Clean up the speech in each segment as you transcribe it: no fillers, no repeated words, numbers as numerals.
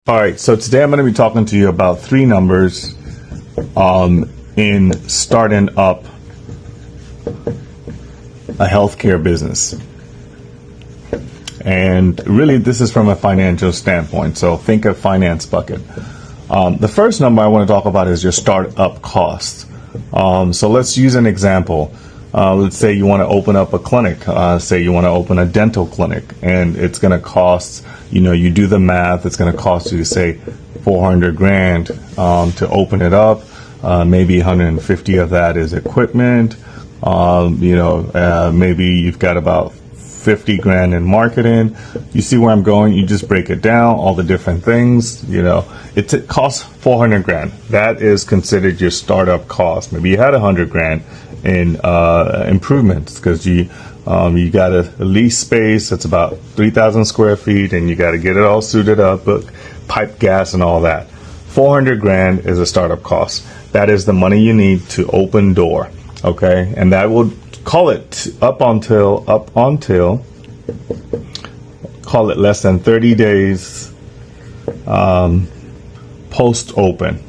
All right, so today I'm going to be talking to you about three numbers in starting up a healthcare business. And really, this is from a financial standpoint. So think of finance bucket. The first number I want to talk about is your startup cost. So let's use an example. Let's say you want to open up a clinic. Say you want to open a dental clinic, and it's going to cost, you do the math, it's going to cost you, say, $400,000 to open it up. Maybe 150 of that is equipment. Maybe you've got about 50 grand in marketing. You see where I'm going? You just break it down, all the different things. It costs 400 grand. That is considered your startup cost. Maybe you had 100 grand in improvements because you got a lease space that's about 3,000 square feet, and you got to get it all suited up, pipe gas and all that. 400 grand is a startup cost. That is the money you need to open door. Okay, and that will call it up until call it less than 30 days post open.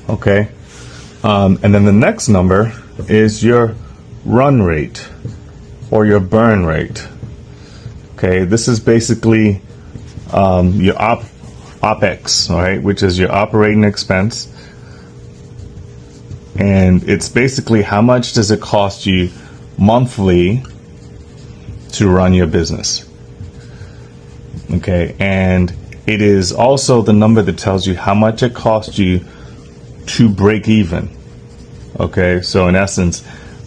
Okay, and then the next number is your run rate or your burn rate. Okay, this is basically your OPEX, all right, which is your operating expense. And it's basically how much does it cost you monthly to run your business. Okay, and it is also the number that tells you how much it costs you to break even. Okay, so in essence,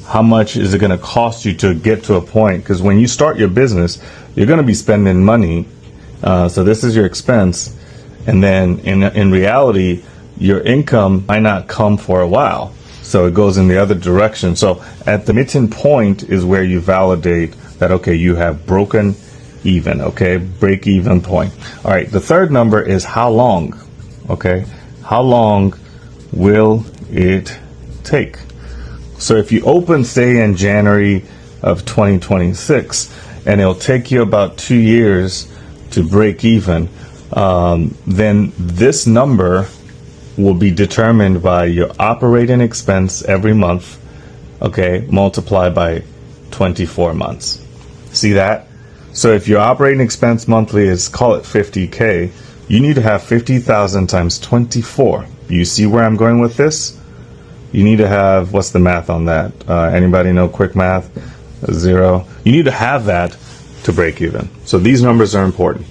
how much is it going to cost you to get to a point? Because when you start your business, you're going to be spending money. So this is your expense. And then in reality, your income might not come for a while. So it goes in the other direction. So at the midpoint point is where you validate that, okay, you have broken even, okay, break even point. All right, the third number is how long, okay? How long will it take? So if you open, say, in January of 2026, and it'll take you about 2 years to break even, then this number will be determined by your operating expense every month, okay, multiplied by 24 months. See that? So if your operating expense monthly is, call it 50K, you need to have 50,000 times 24. You see where I'm going with this? You need to have, what's the math on that? Anybody know quick math? 0. You need to have that to break even. So these numbers are important.